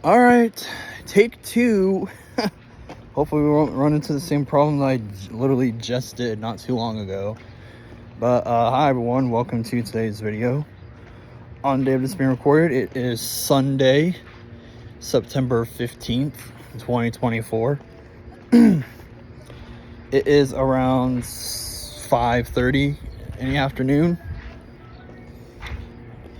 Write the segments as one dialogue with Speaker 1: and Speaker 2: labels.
Speaker 1: All right, take two. Hopefully we won't run into the same problem that I literally just did not too long ago. But hi everyone, welcome to today's video. On the day of this being recorded, it is Sunday, September 15th, 2024. It is around 5:30 in the afternoon.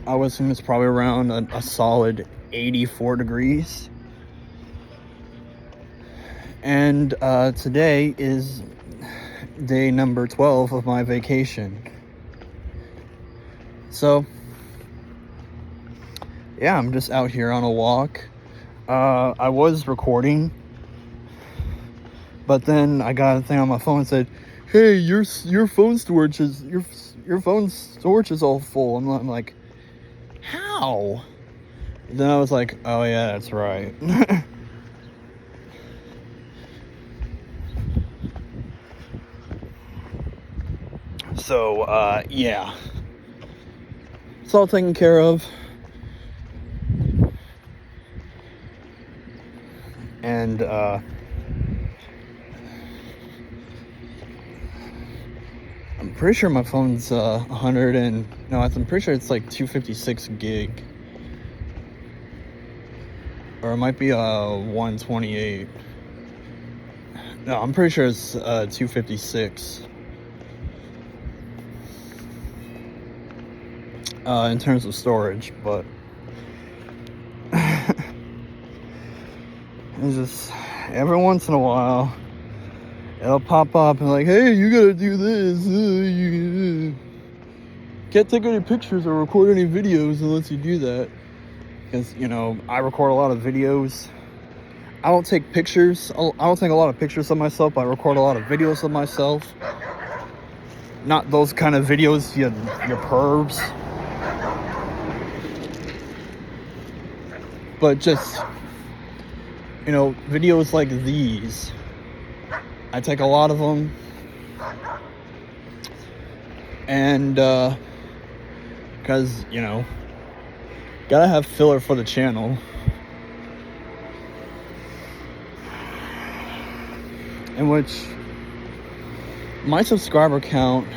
Speaker 1: I would assume it's probably around a solid 84 degrees. And today is day number 12 of my vacation. So, yeah, I'm just out here on a walk. I was recording, but then I got a thing on my phone that said, "Hey, your phone storage is your phone storage is all full." I'm like, how? And then I was like, oh yeah, that's right. So yeah, it's all taken care of. And I'm pretty sure my phone's 100 and no, I'm pretty sure it's like 256 gig, or it might be 128. No, I'm pretty sure it's 256 in terms of storage, but it's just every once in a while it'll pop up and like, hey, you gotta do this. You can't take any pictures or record any videos unless you do that. Because, you know, I record a lot of videos. I don't take pictures. I don't take a lot of pictures of myself, but I record a lot of videos of myself. Not those kind of videos, you pervs. But just, you know, videos like these. I take a lot of them. And, because, you know, gotta have filler for the channel. In which my subscriber count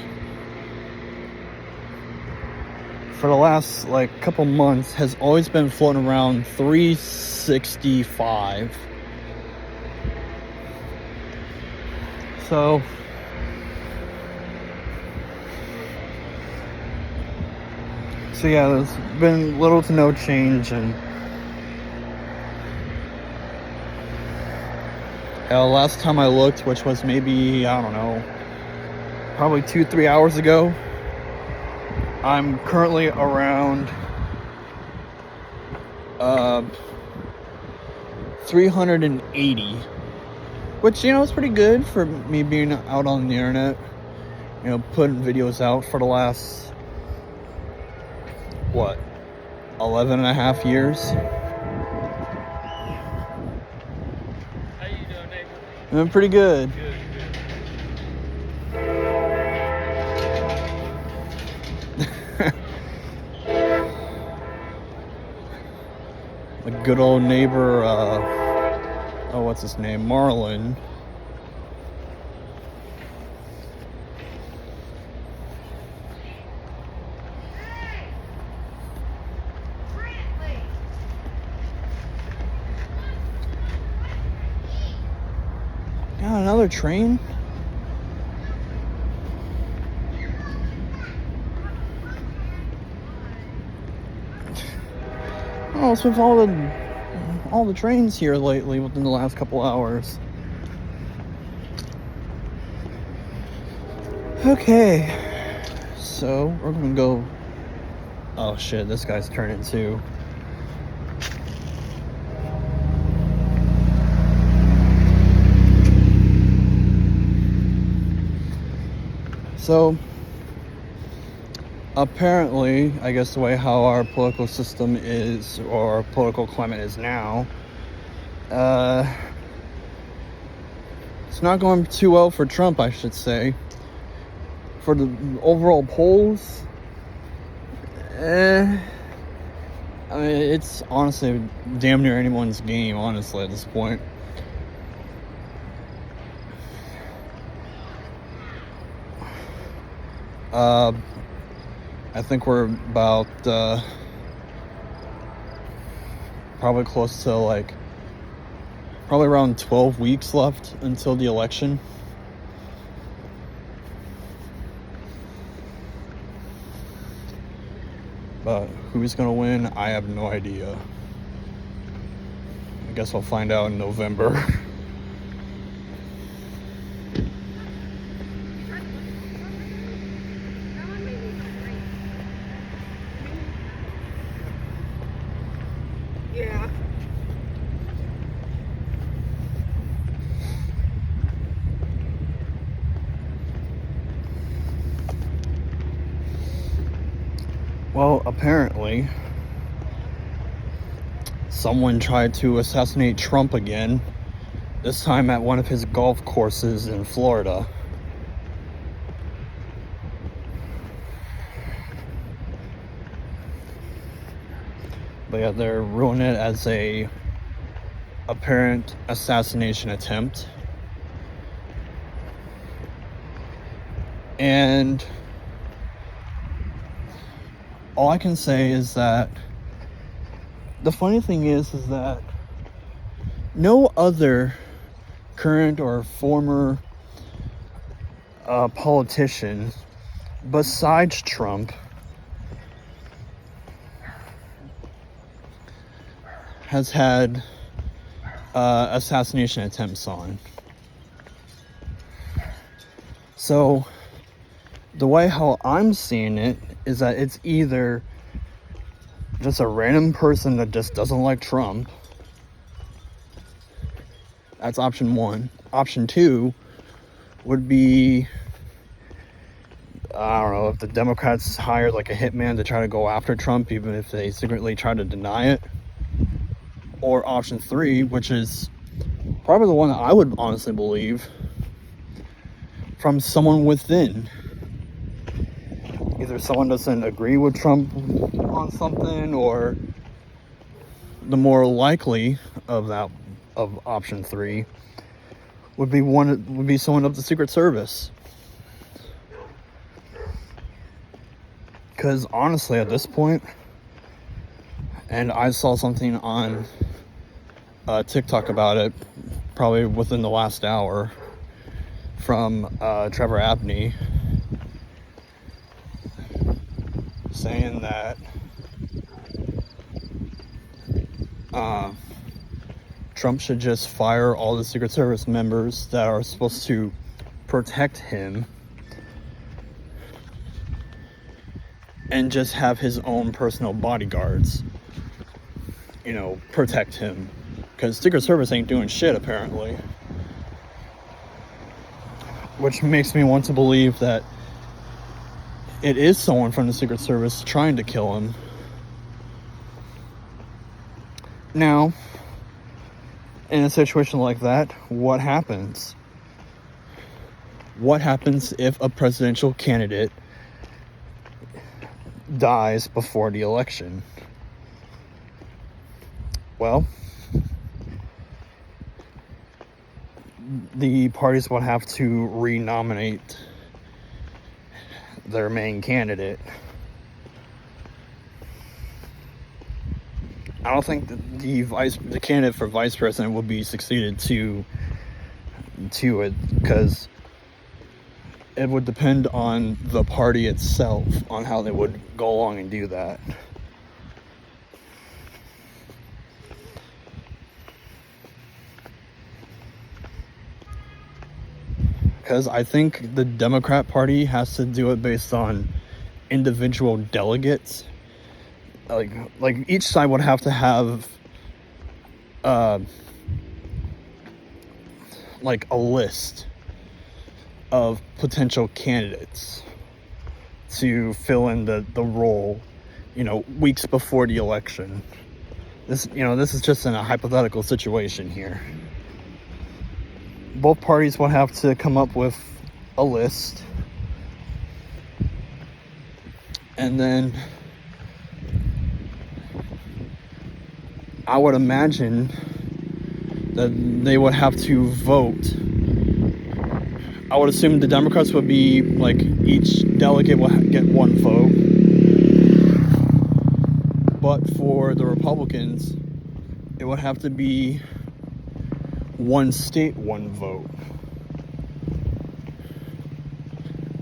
Speaker 1: for the last like couple months has always been floating around 365. So yeah, there's been little to no change, and last time I looked, which was maybe, I don't know, probably 2-3 hours ago, I'm currently around 380, which, you know, is pretty good for me being out on the internet, you know, putting videos out for the last, 11 and a half years.
Speaker 2: How you doing, neighbor?
Speaker 1: I'm pretty good.
Speaker 2: Good.
Speaker 1: A good old neighbor, what's his name? Marlon. Got another train? Oh, it's with all the trains here lately within the last couple hours. Okay, so we're gonna go. Oh shit, this guy's turning too. So apparently, I guess the way how our political system is, or political climate is now, it's not going too well for Trump, I should say. For the overall polls, I I mean, it's honestly damn near anyone's game, honestly, at this point. I think we're about probably close to like probably around 12 weeks left until the election. But who's gonna win, I have no idea. I guess we'll find out in November.
Speaker 3: Yeah.
Speaker 1: Well, apparently, someone tried to assassinate Trump again, this time at one of his golf courses in Florida. But yeah, they're ruling it as a apparent assassination attempt. And all I can say is that the funny thing is that no other current or former politician besides Trump has had assassination attempts on. So the way how I'm seeing it is that it's either just a random person that just doesn't like Trump. That's option one. Option two would be, I don't know, if the Democrats hired like a hitman to try to go after Trump, even if they secretly try to deny it. Or option three, which is probably the one that I would honestly believe, from someone within. Either someone doesn't agree with Trump on something, or the more likely of option three would be someone of the Secret Service. Because honestly, at this point, and I saw something on TikTok about it probably within the last hour from Trevor Abney, saying that Trump should just fire all the Secret Service members that are supposed to protect him and just have his own personal bodyguards, protect him. Because Secret Service ain't doing shit, apparently. Which makes me want to believe that it is someone from the Secret Service trying to kill him. Now, in a situation like that, what happens? What happens if a presidential candidate dies before the election? Well, the parties will have to re-nominate their main candidate. I don't think that the candidate for vice president will be succeeded to it, because it would depend on the party itself on how they would go along and do that. Because I think the Democrat Party has to do it based on individual delegates. Like each side would have to have like a list of potential candidates to fill in the role, weeks before the election. This is just in a hypothetical situation here. Both parties will have to come up with a list, and then I would imagine that they would have to vote. I would assume the Democrats would be like each delegate would get one vote. But for the Republicans, it would have to be one state, one vote.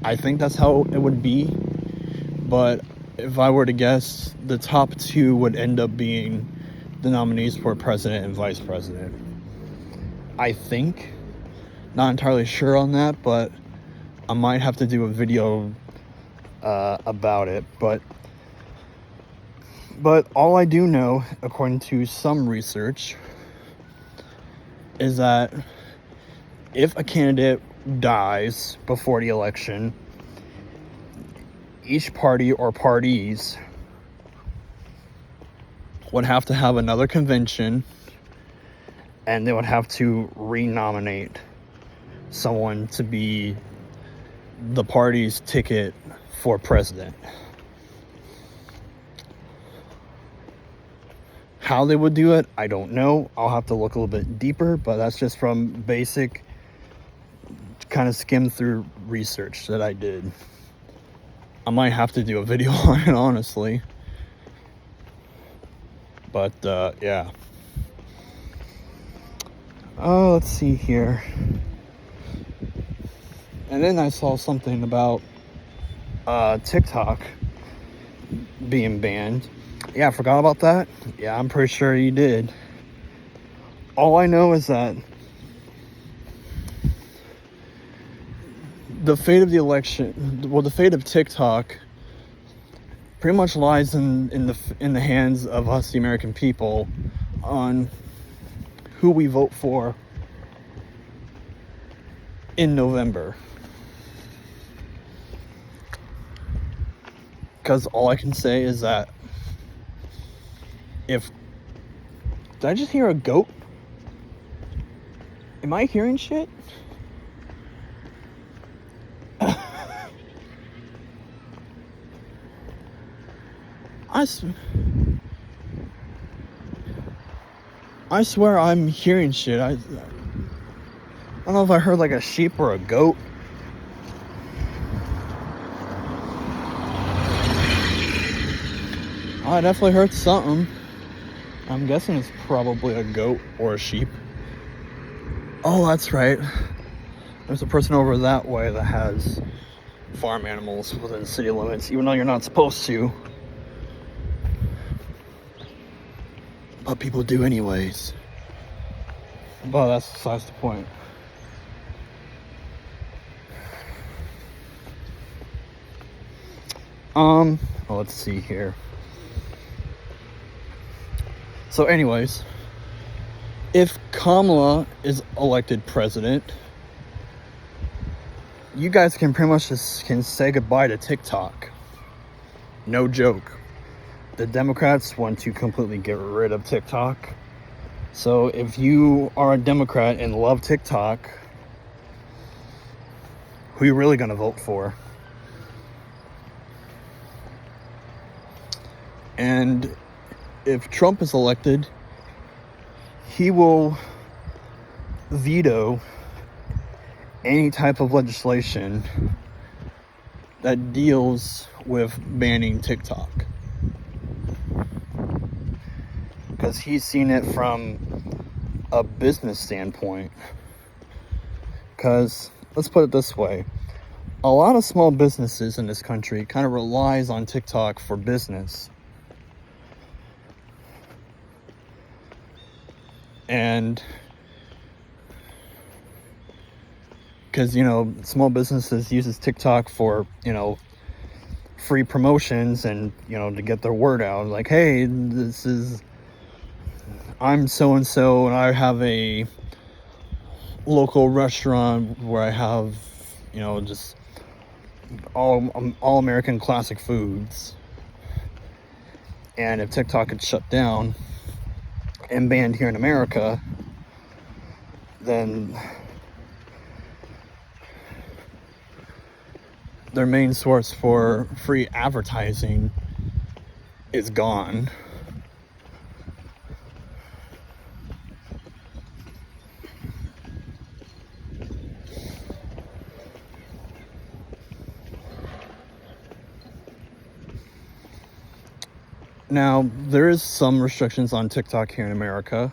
Speaker 1: I think that's how it would be. But if I were to guess, the top two would end up being the nominees for president and vice president. I think. Not entirely sure on that, but I might have to do a video about it. But all I do know, according to some research, is that if a candidate dies before the election, each party or parties would have to have another convention, and they would have to renominate someone to be the party's ticket for president. How they would do it, I don't know. I'll have to look a little bit deeper, but that's just from basic kind of skim through research that I did. I might have to do a video on it, honestly. But yeah. Oh, let's see here. And then I saw something about TikTok being banned. Yeah, I forgot about that. Yeah, I'm pretty sure you did. All I know is that the fate of the election, well, the fate of TikTok pretty much lies in the hands of us, the American people, on who we vote for in November. Because all I can say is that did I just hear a goat? Am I hearing shit? I swear I'm hearing shit. I don't know if I heard like a sheep or a goat. I definitely heard something. I'm guessing it's probably a goat or a sheep. Oh, that's right. There's a person over that way that has farm animals within city limits, even though you're not supposed to. But people do anyways. But that's besides the point. Well, let's see here. So anyways, if Kamala is elected president, you guys can pretty much just can say goodbye to TikTok. No joke. The Democrats want to completely get rid of TikTok. So if you are a Democrat and love TikTok, who are you really going to vote for? And if Trump is elected, he will veto any type of legislation that deals with banning TikTok. Because he's seen it from a business standpoint. Because, let's put it this way, a lot of small businesses in this country kind of relies on TikTok for business. And because, small businesses uses TikTok for, free promotions and, to get their word out. Like, hey, I'm so-and-so and I have a local restaurant where I have, just all American classic foods. And if TikTok had shut down and banned here in America, then their main source for free advertising is gone. Now, there is some restrictions on TikTok here in America.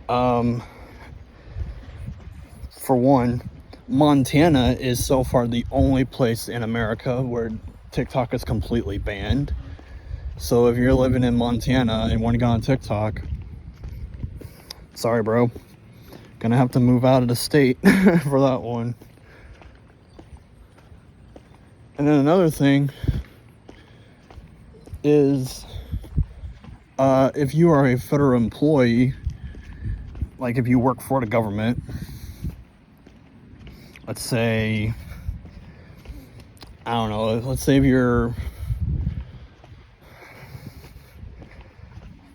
Speaker 1: For one, Montana is so far the only place in America where TikTok is completely banned. So if you're living in Montana and want to go on TikTok, sorry, bro. Gonna have to move out of the state for that one. And then another thing is, if you are a federal employee, like if you work for the government, let's say, I don't know, let's say if you're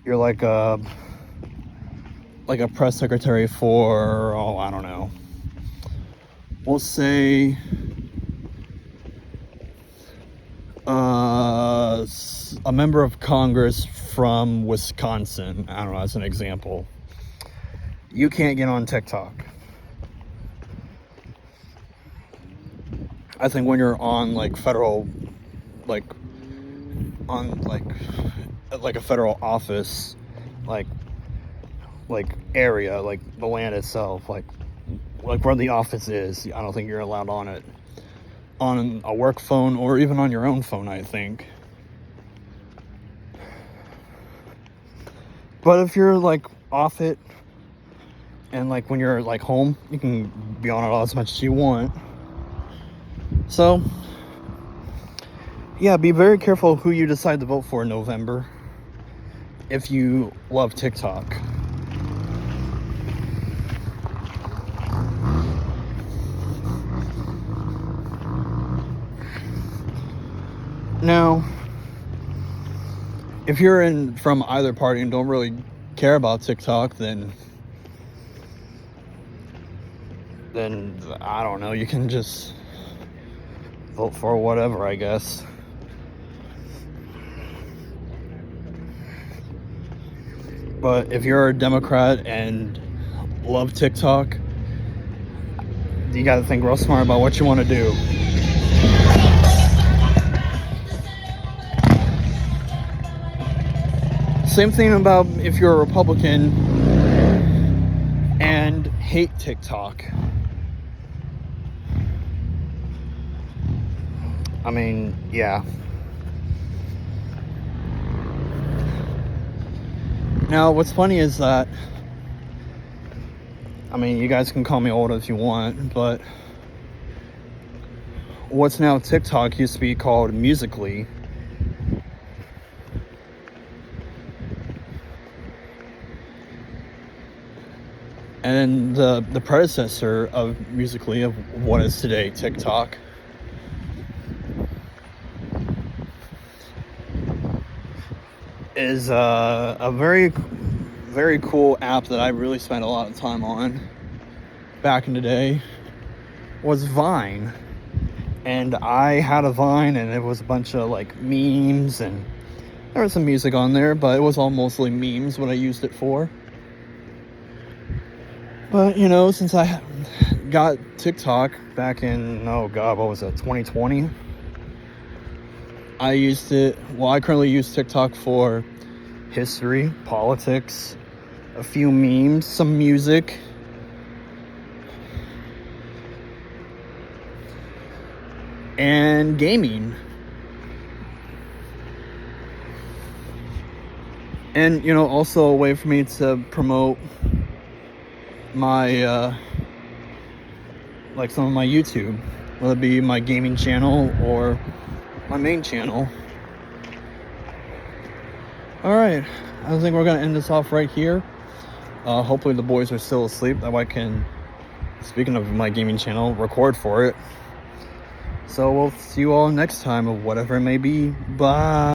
Speaker 1: like a press secretary for, I don't know, we'll say a member of Congress from Wisconsin, I don't know, as an example. You can't get on TikTok. I think when you're on like federal, like on like a federal office, like area, like the land itself, like where the office is, I don't think you're allowed on it. On a work phone or even on your own phone, I think. But if you're like off it and like when you're like home, you can be on it all as much as you want. So yeah, be very careful who you decide to vote for in November if you love TikTok. Now, if you're from either party and don't really care about TikTok, then I don't know, you can just vote for whatever, I guess. But if you're a Democrat and love TikTok, you gotta think real smart about what you want to do. Same thing about if you're a Republican and hate TikTok. I mean, yeah. Now, what's funny is that, I mean, you guys can call me old if you want, but what's now TikTok used to be called Musical.ly. And the predecessor of Musical.ly, of what is today TikTok, is a very, very cool app that I really spent a lot of time on back in the day, was Vine. And I had a Vine, and it was a bunch of like memes, and there was some music on there, but it was all mostly memes what I used it for. But, you know, since I got TikTok back in, what was it, 2020? I used it, I currently use TikTok for history, politics, a few memes, some music. And gaming. And, you know, also a way for me to promote my like some of my YouTube, whether it be my gaming channel or my main channel. All right, I think we're gonna end this off right here. Hopefully the boys are still asleep, that way I can, speaking of my gaming channel, record for it. So we'll see you all next time, of whatever it may be. Bye.